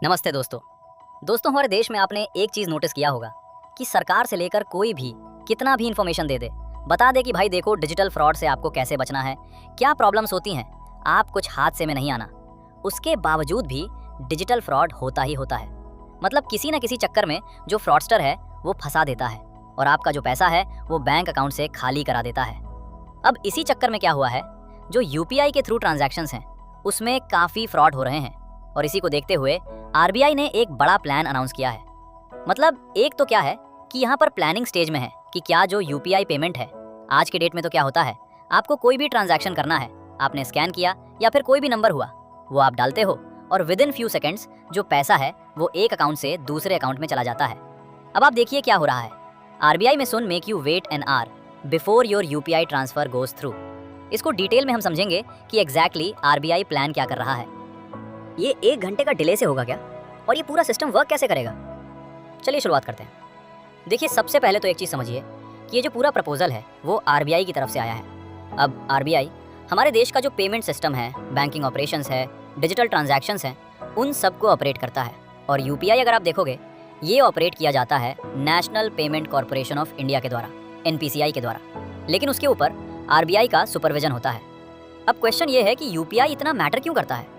नमस्ते दोस्तों। हमारे देश में आपने एक चीज़ नोटिस किया होगा कि सरकार से लेकर कोई भी कितना भी इंफॉर्मेशन दे दे, बता दे कि भाई देखो डिजिटल फ्रॉड से आपको कैसे बचना है, क्या प्रॉब्लम्स होती हैं, आप कुछ हादसे में नहीं आना। उसके बावजूद भी डिजिटल फ्रॉड होता ही होता है। मतलब किसी न किसी चक्कर में जो फ्रॉडस्टर है वो फंसा देता है और आपका जो पैसा है वो बैंक अकाउंट से खाली करा देता है। अब इसी चक्कर में क्या हुआ है, जो यूपीआई के थ्रू ट्रांजैक्शंस हैं उसमें काफ़ी फ्रॉड हो रहे हैं और इसी को देखते हुए आरबीआई ने एक बड़ा प्लान अनाउंस किया है। मतलब एक तो क्या है कि यहाँ पर प्लानिंग स्टेज में है कि क्या जो यूपीआई पेमेंट है, आज के डेट में तो क्या होता है, आपको कोई भी ट्रांजैक्शन करना है, आपने स्कैन किया या फिर कोई भी नंबर हुआ वो आप डालते हो और विद इन फ्यू सेकेंड्स जो पैसा है वो एक अकाउंट से दूसरे अकाउंट में चला जाता है। अब आप देखिए क्या हो रहा है, आरबीआई में soon make you wait an hour before your UPI transfer goes through. इसको डिटेल में हम समझेंगे कि एग्जैक्टली आरबीआई प्लान क्या कर रहा है। ये 1 घंटे का डिले से होगा क्या, और ये पूरा सिस्टम वर्क कैसे करेगा? चलिए शुरुआत करते हैं। देखिए सबसे पहले तो एक चीज़ समझिए कि ये जो पूरा प्रपोजल है वो आरबीआई की तरफ से आया है। अब आरबीआई हमारे देश का जो पेमेंट सिस्टम है, बैंकिंग ऑपरेशंस है, डिजिटल ट्रांजैक्शंस हैं, उन सबको ऑपरेट करता है। और यूपीआई अगर आप देखोगे ये ऑपरेट किया जाता है national payment corporation of India के द्वारा, एनपीसीआई के द्वारा, लेकिन उसके ऊपर आरबीआई का सुपरविजन होता है। अब क्वेश्चन ये है कि यूपीआई इतना मैटर क्यों करता है?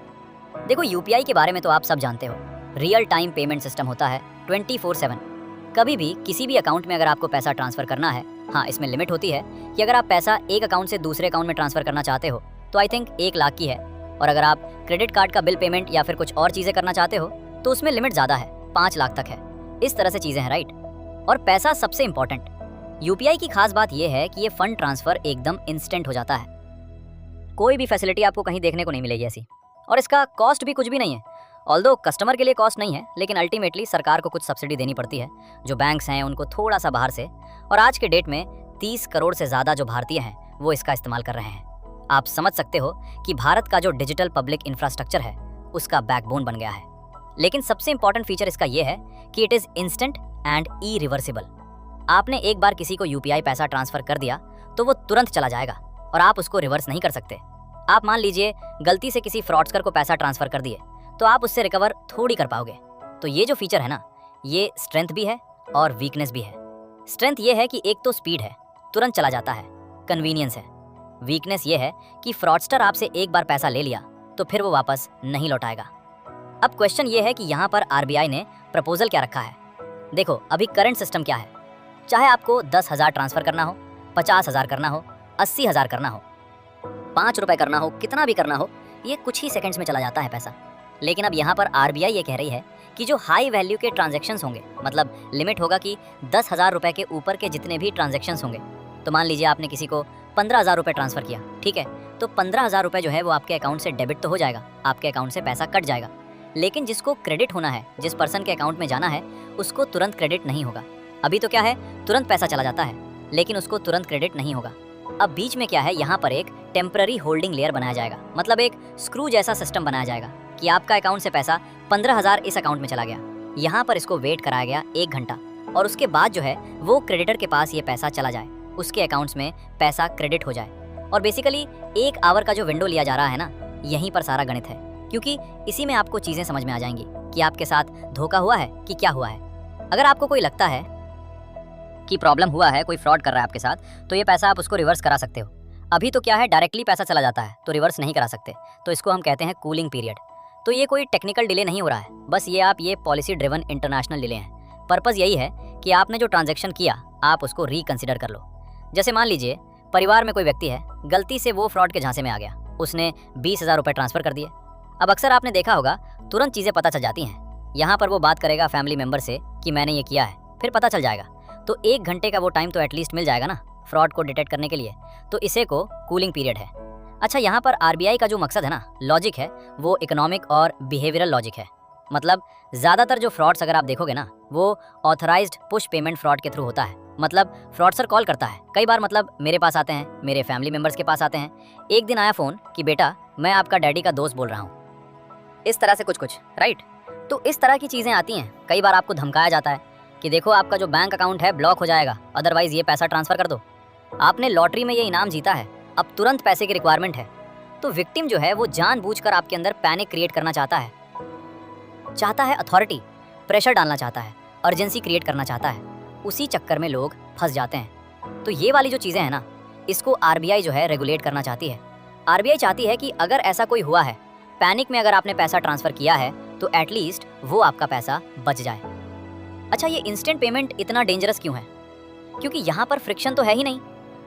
देखो यूपीआई के बारे में तो आप सब जानते हो, रियल टाइम पेमेंट सिस्टम होता है 24/7। कभी भी किसी भी अकाउंट में अगर आपको पैसा ट्रांसफ़र करना है, हाँ इसमें लिमिट होती है कि अगर आप पैसा एक अकाउंट से दूसरे अकाउंट में ट्रांसफ़र करना चाहते हो तो आई थिंक 1 लाख की है, और अगर आप क्रेडिट कार्ड का बिल पेमेंट या फिर कुछ और चीज़ें करना चाहते हो तो उसमें लिमिट ज़्यादा है, 5 लाख तक है। इस तरह से चीज़ें हैं, राइट। और पैसा सबसे इंपॉर्टेंट, यूपीआई की खास बात यह है कि ये फंड ट्रांसफ़र एकदम इंस्टेंट हो जाता है। कोई भी फैसिलिटी आपको कहीं देखने को नहीं मिलेगी ऐसी, और इसका कॉस्ट भी कुछ भी नहीं है। ऑल्दो कस्टमर के लिए कॉस्ट नहीं है, लेकिन अल्टीमेटली सरकार को कुछ सब्सिडी देनी पड़ती है, जो बैंक्स हैं उनको थोड़ा सा बाहर से। और आज के डेट में 30 करोड़ से ज़्यादा जो भारतीय हैं वो इसका इस्तेमाल कर रहे हैं। आप समझ सकते हो कि भारत का जो डिजिटल पब्लिक इंफ्रास्ट्रक्चर है उसका बैकबोन बन गया है। लेकिन सबसे इंपॉर्टेंट फीचर इसका यह है कि it is instant and E reversible. आपने एक बार किसी को यूपीआई पैसा ट्रांसफ़र कर दिया तो वो तुरंत चला जाएगा और आप उसको रिवर्स नहीं कर सकते। आप मान लीजिए गलती से किसी फ्रॉडस्टर को पैसा ट्रांसफ़र कर दिए तो आप उससे रिकवर थोड़ी कर पाओगे। तो ये जो फीचर है ना, ये स्ट्रेंथ भी है और वीकनेस भी है। स्ट्रेंथ ये है कि एक तो स्पीड है, तुरंत चला जाता है, कन्वीनियंस है। वीकनेस ये है कि फ्रॉडस्टर आपसे एक बार पैसा ले लिया तो फिर वो वापस नहीं लौटाएगा। अब क्वेश्चन ये है कि यहाँ पर आरबीआई ने प्रपोजल क्या रखा है। देखो अभी करंट सिस्टम क्या है, चाहे आपको 10,000 ट्रांसफ़र करना हो, 50,000 करना हो, 80,000 करना हो, 5 रुपए करना हो, कितना भी करना हो, ये कुछ ही सेकंड्स में चला जाता है पैसा। लेकिन अब यहाँ पर आरबीआई ये कह रही है कि जो हाई वैल्यू के ट्रांजैक्शंस होंगे, मतलब लिमिट होगा कि 10,000 रुपए के ऊपर के जितने भी ट्रांजैक्शंस होंगे, तो मान लीजिए आपने किसी को 15,000 रुपए ट्रांसफ़र किया, ठीक है, तो 15,000 रुपए जो है वो आपके अकाउंट से डेबिट तो हो जाएगा, आपके अकाउंट से पैसा कट जाएगा। लेकिन जिसको क्रेडिट होना है, जिस पर्सन के अकाउंट में जाना है, उसको तुरंत क्रेडिट नहीं होगा। अभी तो क्या है, तुरंत पैसा चला जाता है, लेकिन उसको तुरंत क्रेडिट नहीं होगा। अब बीच में क्या है, यहाँ पर एक टेम्पररी होल्डिंग लेयर बनाया जाएगा, मतलब एक स्क्रू जैसा सिस्टम बनाया जाएगा कि आपका अकाउंट से पैसा 15,000 इस अकाउंट में चला गया, यहाँ पर इसको वेट कराया गया 1 घंटा, और उसके बाद जो है वो क्रेडिटर के पास ये पैसा चला जाए, उसके अकाउंट्स में पैसा क्रेडिट हो जाए। और बेसिकली 1 आवर का जो विंडो लिया जा रहा है ना, यहीं पर सारा गणित है, क्योंकि इसी में आपको चीज़ें समझ में आ जाएंगी कि आपके साथ धोखा हुआ है कि क्या हुआ है। अगर आपको कोई लगता है कि प्रॉब्लम हुआ है, कोई फ्रॉड कर रहा है आपके साथ, तो ये पैसा आप उसको रिवर्स करा सकते हो। अभी तो क्या है, डायरेक्टली पैसा चला जाता है तो रिवर्स नहीं करा सकते, तो इसको हम कहते हैं कूलिंग पीरियड। तो ये कोई टेक्निकल डिले नहीं हो रहा है, बस ये पॉलिसी ड्रिवन इंटरनेशनल डिले हैं। पर्पज़ यही है कि आपने जो ट्रांजैक्शन किया आप उसको रिकंसिडर कर लो। जैसे मान लीजिए परिवार में कोई व्यक्ति है, गलती से वो फ्रॉड के झांसे में आ गया, उसने 20,000 रुपये ट्रांसफ़र कर दिए। अब अक्सर आपने देखा होगा तुरंत चीज़ें पता चल जाती हैं। यहाँ पर वो बात करेगा फैमिली मेम्बर से कि मैंने ये किया है, फिर पता चल जाएगा, तो 1 घंटे का वो टाइम तो एटलीस्ट मिल जाएगा ना फ्रॉड को डिटेक्ट करने के लिए। तो इसे को कूलिंग पीरियड है। अच्छा, यहाँ पर आरबीआई का जो मकसद है ना, लॉजिक है, वो इकोनॉमिक और बिहेवियरल लॉजिक है। मतलब ज़्यादातर जो फ्रॉड्स अगर आप देखोगे ना, वो ऑथराइज्ड पुश पेमेंट फ्रॉड के थ्रू होता है। मतलब फ्रॉडस्टर कॉल करता है कई बार, मतलब मेरे पास आते हैं, मेरे फैमिली मेम्बर्स के पास आते हैं। एक दिन आया फ़ोन कि बेटा मैं आपका डैडी का दोस्त बोल रहा हूँ, इस तरह से कुछ, राइट। तो इस तरह की चीज़ें आती हैं। कई बार आपको धमकाया जाता है कि देखो आपका जो बैंक अकाउंट है ब्लॉक हो जाएगा, अदरवाइज़ ये पैसा ट्रांसफ़र कर दो, आपने लॉटरी में ये इनाम जीता है, अब तुरंत पैसे की रिक्वायरमेंट है। तो विक्टिम जो है वो जानबूझकर आपके अंदर पैनिक क्रिएट करना चाहता है। चाहता है अथॉरिटी, प्रेशर डालना चाहता है, अर्जेंसी क्रिएट करना चाहता है। उसी चक्कर में लोग फंस जाते हैं। तो ये वाली जो चीज़ें हैं ना, इसको आरबीआई जो है रेगुलेट करना चाहती है। आरबीआई चाहती है कि अगर ऐसा कोई हुआ है, पैनिक में अगर आपने पैसा ट्रांसफ़र किया है, तो एटलीस्ट वो आपका पैसा बच जाए। अच्छा, ये इंस्टेंट पेमेंट इतना डेंजरस क्यों है? क्योंकि यहाँ पर फ्रिक्शन तो है ही नहीं,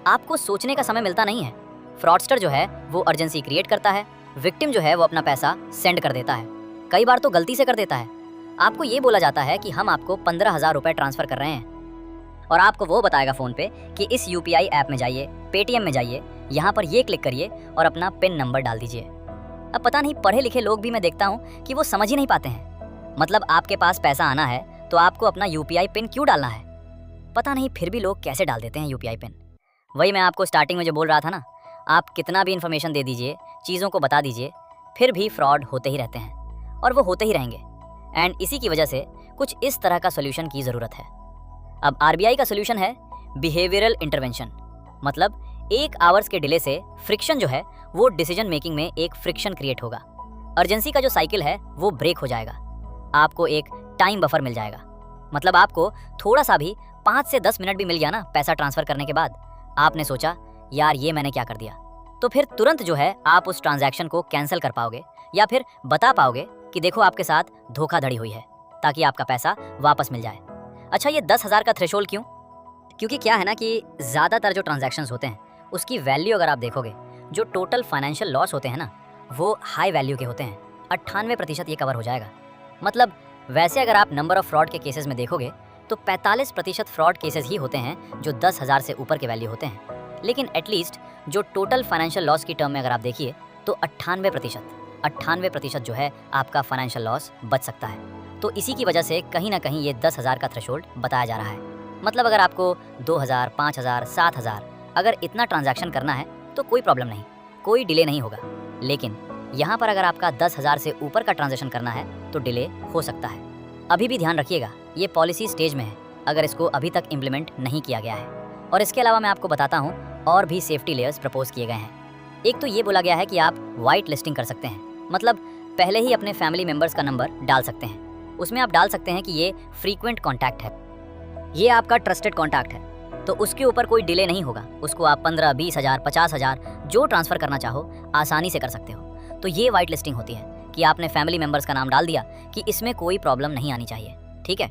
आपको सोचने का समय मिलता नहीं है। फ्रॉडस्टर जो है वो अर्जेंसी क्रिएट करता है, विक्टिम जो है वो अपना पैसा सेंड कर देता है, कई बार तो गलती से कर देता है। आपको ये बोला जाता है कि हम आपको 15,000 रुपये ट्रांसफ़र कर रहे हैं, और आपको वो बताएगा फ़ोन पे कि इस यूपीआई ऐप में जाइए, पेटीएम में जाइए, यहाँ पर ये क्लिक करिए और अपना पिन नंबर डाल दीजिए। अब पता नहीं, पढ़े लिखे लोग भी मैं देखता हूँ कि वो समझ ही नहीं पाते हैं। मतलब आपके पास पैसा आना है तो आपको अपना यूपीआई पिन क्यों डालना है? पता नहीं फिर भी लोग कैसे डाल देते हैं यूपीआई पिन। वही मैं आपको स्टार्टिंग में जो बोल रहा था ना, आप कितना भी इन्फॉर्मेशन दे दीजिए, चीज़ों को बता दीजिए, फिर भी फ्रॉड होते ही रहते हैं और वो होते ही रहेंगे। एंड इसी की वजह से कुछ इस तरह का सोल्यूशन की ज़रूरत है। अब आरबीआई का सोल्यूशन है बिहेवियरल इंटरवेंशन। मतलब 1 आवर्स के डिले से फ्रिक्शन जो है वो डिसीजन मेकिंग में एक फ्रिक्शन क्रिएट होगा। अर्जेंसी का जो साइकिल है वो ब्रेक हो जाएगा। आपको एक टाइम बफर मिल जाएगा। मतलब आपको थोड़ा सा भी 5 से 10 मिनट भी मिल गया ना पैसा ट्रांसफ़र करने के बाद, आपने सोचा यार ये मैंने क्या कर दिया, तो फिर तुरंत जो है आप उस ट्रांजैक्शन को कैंसिल कर पाओगे या फिर बता पाओगे कि देखो आपके साथ धोखाधड़ी हुई है, ताकि आपका पैसा वापस मिल जाए। अच्छा, ये 10,000 का थ्रेशोल्ड क्यों? क्योंकि क्या है ना कि ज़्यादातर जो ट्रांजैक्शंस होते हैं उसकी वैल्यू अगर आप देखोगे, जो टोटल फाइनेंशियल लॉस होते हैं ना, वो हाई वैल्यू के होते हैं। 98% ये कवर हो जाएगा। मतलब वैसे अगर आप नंबर ऑफ फ्रॉड के केसेस में देखोगे तो 45% फ्रॉड केसेस ही होते हैं जो 10,000 से ऊपर के वैल्यू होते हैं। लेकिन एटलीस्ट जो टोटल फाइनेंशियल लॉस की टर्म में अगर आप देखिए तो 98% जो है आपका फाइनेंशियल लॉस बच सकता है। तो इसी की वजह से कहीं ना कहीं ये 10,000 का थ्रेशोल्ड बताया जा रहा है। मतलब अगर आपको 2,000, 5,000, 7,000 अगर इतना ट्रांजैक्शन करना है तो कोई प्रॉब्लम नहीं, कोई डिले नहीं होगा। लेकिन यहाँ पर अगर आपका 10,000 से ऊपर का ट्रांजैक्शन करना है तो डिले हो सकता है। अभी भी ध्यान रखिएगा, ये पॉलिसी स्टेज में है, अगर इसको अभी तक इम्प्लीमेंट नहीं किया गया है। और इसके अलावा मैं आपको बताता हूँ और भी सेफ्टी लेयर्स प्रपोज किए गए हैं। एक तो ये बोला गया है कि आप वाइट लिस्टिंग कर सकते हैं। मतलब पहले ही अपने फैमिली मेम्बर्स का नंबर डाल सकते हैं। उसमें आप डाल सकते हैं कि ये फ्रीक्वेंट कॉन्टैक्ट है, ये आपका ट्रस्टेड कॉन्टैक्ट है, तो उसके ऊपर कोई डिले नहीं होगा। उसको आप 15, 20,000, 50,000 जो ट्रांसफ़र करना चाहो आसानी से कर सकते हो। तो ये वाइट लिस्टिंग होती है कि आपने फैमिली मेम्बर्स का नाम डाल दिया कि इसमें कोई प्रॉब्लम नहीं आनी चाहिए, ठीक है।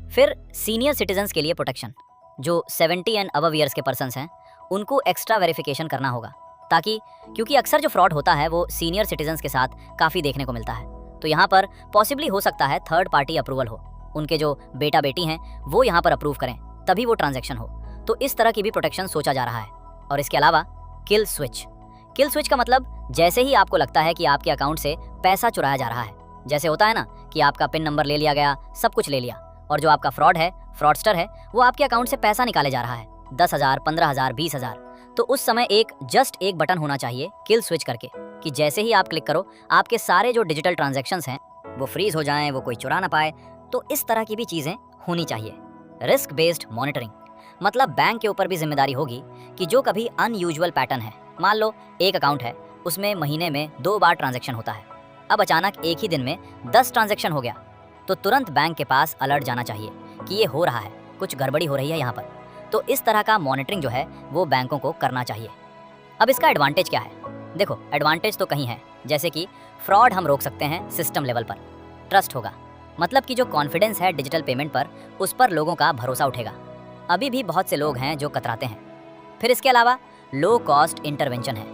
फिर सीनियर सिटीजन्स के लिए प्रोटेक्शन, जो 70 एंड अबव ईयर्स के पर्सन्स हैं उनको एक्स्ट्रा वेरिफिकेशन करना होगा, ताकि क्योंकि अक्सर जो फ्रॉड होता है वो सीनियर सिटीजन्स के साथ काफ़ी देखने को मिलता है। तो यहाँ पर पॉसिबली हो सकता है थर्ड पार्टी अप्रूवल हो, उनके जो बेटा बेटी हैं वो यहाँ पर अप्रूव करें तभी वो ट्रांजैक्शन हो। तो इस तरह की भी प्रोटेक्शन सोचा जा रहा है। और इसके अलावा किल स्विच का मतलब जैसे ही आपको लगता है कि आपके अकाउंट से पैसा चुराया जा रहा है, जैसे होता है ना कि आपका पिन नंबर ले लिया गया, सब कुछ ले लिया, और जो आपका फ्रॉड है, फ्रॉडस्टर है, वो आपके अकाउंट से पैसा निकाले जा रहा है 10,000, 15,000, 20,000, तो उस समय एक बटन होना चाहिए किल स्विच करके, कि जैसे ही आप क्लिक करो आपके सारे जो डिजिटल ट्रांजैक्शंस हैं वो फ्रीज हो जाएं, वो कोई चुरा ना पाए। तो इस तरह की भी चीज़ें होनी चाहिए। रिस्क बेस्ड मॉनिटरिंग, मतलब बैंक के ऊपर भी जिम्मेदारी होगी कि जो कभी अनयूजुअल पैटर्न है, मान लो एक अकाउंट है उसमें महीने में 2 बार ट्रांजैक्शन होता है, अब अचानक एक ही दिन में 10 ट्रांजैक्शन हो गया, तो तुरंत बैंक के पास अलर्ट जाना चाहिए कि ये हो रहा है, कुछ गड़बड़ी हो रही है यहाँ पर। तो इस तरह का मॉनिटरिंग जो है वो बैंकों को करना चाहिए। अब इसका एडवांटेज क्या है? देखो, एडवांटेज तो कहीं है, जैसे कि फ्रॉड हम रोक सकते हैं सिस्टम लेवल पर, ट्रस्ट होगा, मतलब कि जो कॉन्फिडेंस है डिजिटल पेमेंट पर, उस पर लोगों का भरोसा उठेगा। अभी भी बहुत से लोग हैं जो कतराते हैं। फिर इसके अलावा लो कॉस्ट इंटरवेंशन है,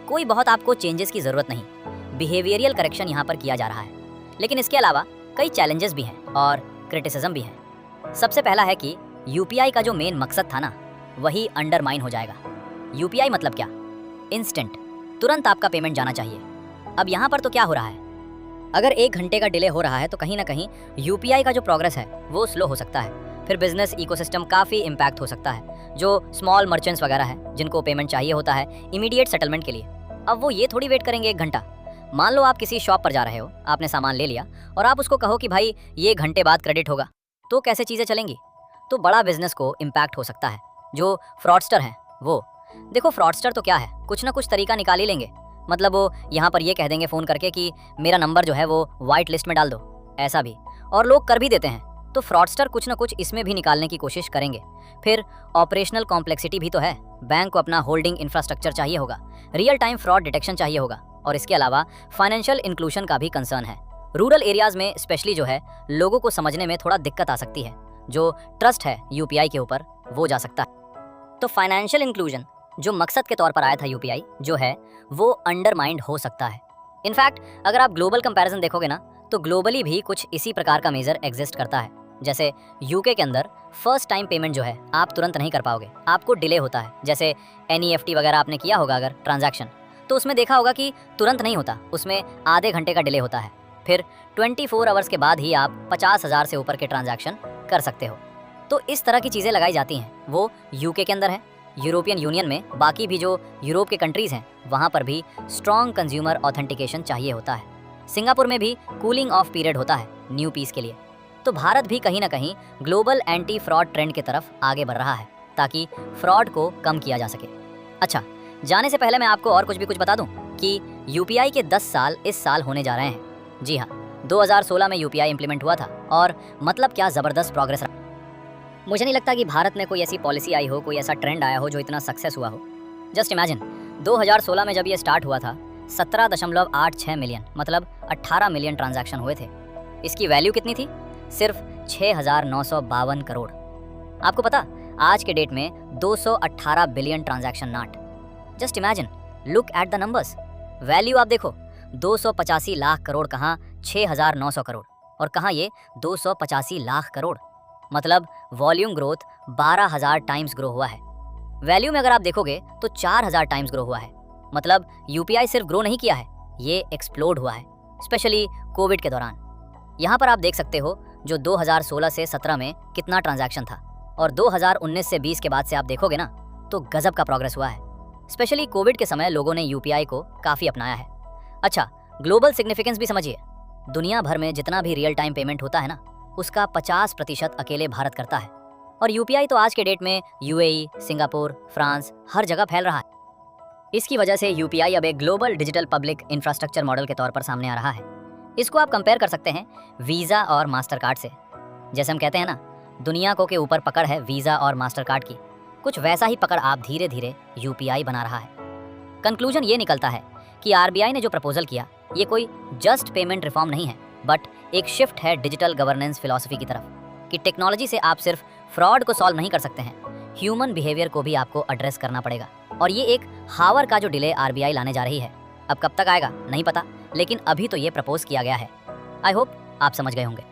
कोई बहुत आपको चेंजेस की ज़रूरत नहीं, बिहेवियरियल करेक्शन यहाँ पर किया जा रहा है। लेकिन इसके अलावा कई चैलेंजेस भी हैं और क्रिटिसिज्म भी है। सबसे पहला है कि यूपीआई का जो मेन मकसद था ना, वही अंडरमाइन हो जाएगा। यूपीआई मतलब क्या? इंस्टेंट, तुरंत आपका पेमेंट जाना चाहिए। अब यहाँ पर तो क्या हो रहा है, अगर 1 घंटे का डिले हो रहा है तो कहीं ना कहीं यूपीआई का जो प्रोग्रेस है वो स्लो हो सकता है। फिर बिजनेस इकोसिस्टम काफ़ी इम्पैक्ट हो सकता है। जो स्मॉल मर्चेंट्स वगैरह हैं जिनको पेमेंट चाहिए होता है इमीडिएट सेटलमेंट के लिए, अब वो ये थोड़ी वेट करेंगे 1 घंटा। मान लो आप किसी शॉप पर जा रहे हो, आपने सामान ले लिया और आप उसको कहो कि भाई ये घंटे बाद क्रेडिट होगा, तो कैसे चीज़ें चलेंगी? तो बड़ा बिजनेस को इम्पैक्ट हो सकता है। जो फ्रॉडस्टर हैं वो, देखो फ्रॉडस्टर तो क्या है, कुछ ना कुछ तरीका निकाल ही लेंगे। मतलब वो यहाँ पर ये कह देंगे फ़ोन करके कि मेरा नंबर जो है वो वाइट लिस्ट में डाल दो, ऐसा भी, और लोग कर भी देते हैं, तो फ्रॉडस्टर कुछ ना कुछ इसमें भी निकालने की कोशिश करेंगे। फिर ऑपरेशनल कॉम्प्लेक्सिटी भी तो है। बैंक को अपना होल्डिंग इंफ्रास्ट्रक्चर चाहिए होगा, रियल टाइम फ्रॉड डिटेक्शन चाहिए होगा, और इसके अलावा फाइनेंशियल इंक्लूजन का भी कंसर्न है। रूरल एरियाज में स्पेशली जो है, लोगों को समझने में थोड़ा दिक्कत आ सकती है। जो ट्रस्ट है यूपीआई के ऊपर वो जा सकता है। तो फाइनेंशियल इंक्लूजन जो मकसद के तौर पर आया था यूपीआई जो है, वो अंडरमाइंड हो सकता है। इनफैक्ट अगर आप ग्लोबल कंपैरिजन देखोगे ना, तो ग्लोबली भी कुछ इसी प्रकार का मेजर एग्जिस्ट करता है। जैसे यूके के अंदर फर्स्ट टाइम पेमेंट जो है आप तुरंत नहीं कर पाओगे, आपको डिले होता है। जैसे एनईएफटी वगैरह आपने किया होगा अगर ट्रांजैक्शन, तो उसमें देखा होगा कि तुरंत नहीं होता, उसमें आधे घंटे का डिले होता है। फिर 24 आवर्स के बाद ही आप 50,000 से ऊपर के ट्रांजैक्शन कर सकते हो। तो इस तरह की चीज़ें लगाई जाती हैं। वो यूके के अंदर है, यूरोपियन यूनियन में बाकी भी जो यूरोप के कंट्रीज़ हैं वहाँ पर भी स्ट्रॉन्ग कंज्यूमर ऑथेंटिकेशन चाहिए होता है। सिंगापुर में भी कूलिंग ऑफ पीरियड होता है न्यू पीस के लिए। तो भारत भी कहीं ना कहीं ग्लोबल एंटी फ्रॉड ट्रेंड की तरफ आगे बढ़ रहा है ताकि फ्रॉड को कम किया जा सके। अच्छा, जाने से पहले मैं आपको और कुछ बता दूं कि यूपीआई के 10 साल इस साल होने जा रहे हैं। जी हाँ, 2016 में यूपीआई इंप्लीमेंट हुआ था, और मतलब क्या ज़बरदस्त प्रोग्रेस रहा। मुझे नहीं लगता कि भारत में कोई ऐसी पॉलिसी आई हो, कोई ऐसा ट्रेंड आया हो जो इतना सक्सेस हुआ हो। जस्ट इमेजिन 2016 में जब ये स्टार्ट हुआ था, 17.86 मिलियन मतलब 18 मिलियन ट्रांजैक्शन हुए थे। इसकी वैल्यू कितनी थी? सिर्फ 6,952 करोड़। आपको पता, आज के डेट में 218 बिलियन ट्रांजैक्शन नाट। Just imagine, look at the numbers. Value आप देखो, 285 लाख करोड़ कहाँ 6,900 करोड़, और कहाँ ये 285 लाख करोड़। मतलब वॉल्यूम ग्रोथ 12,000 टाइम्स ग्रो हुआ है। वैल्यू में अगर आप देखोगे तो 4,000 टाइम्स ग्रो हुआ है। मतलब यूपीआई सिर्फ ग्रो नहीं किया है, ये एक्सप्लोड हुआ है, स्पेशली कोविड के दौरान। यहाँ पर आप देख सकते हो जो 2016 से 17 में कितना ट्रांजैक्शन था, और 2019 से 20 के बाद से आप देखोगे ना, तो गजब का प्रोग्रेस हुआ है। स्पेशली कोविड के समय लोगों ने यूपीआई को काफ़ी अपनाया है। अच्छा, ग्लोबल सिग्निफिकेंस भी समझिए। दुनिया भर में जितना भी रियल टाइम पेमेंट होता है ना, उसका 50% अकेले भारत करता है। और यूपीआई तो आज के डेट में यूएई, सिंगापुर, फ्रांस, हर जगह फैल रहा है। इसकी वजह से यूपीआई अब एक global digital public infrastructure model के तौर पर सामने आ रहा है। इसको आप कंपेयर कर सकते हैं वीज़ा और मास्टर कार्ड से। जैसे हम कहते हैं ना, दुनिया को के ऊपर पकड़ है वीज़ा और मास्टर कार्ड की, कुछ वैसा ही पकड़ आप धीरे धीरे यूपीआई बना रहा है। कंक्लूजन ये निकलता है कि आरबीआई ने जो प्रपोजल किया, ये कोई जस्ट पेमेंट रिफॉर्म नहीं है, बट एक शिफ्ट है डिजिटल गवर्नेंस फिलॉसफी की तरफ, कि टेक्नोलॉजी से आप सिर्फ फ्रॉड को सॉल्व नहीं कर सकते हैं, ह्यूमन बिहेवियर को भी आपको एड्रेस करना पड़ेगा। और ये एक हावर का जो डिले आरबीआई लाने जा रही है, अब कब तक आएगा नहीं पता, लेकिन अभी तो ये प्रपोज किया गया है। आई होप आप समझ गए होंगे।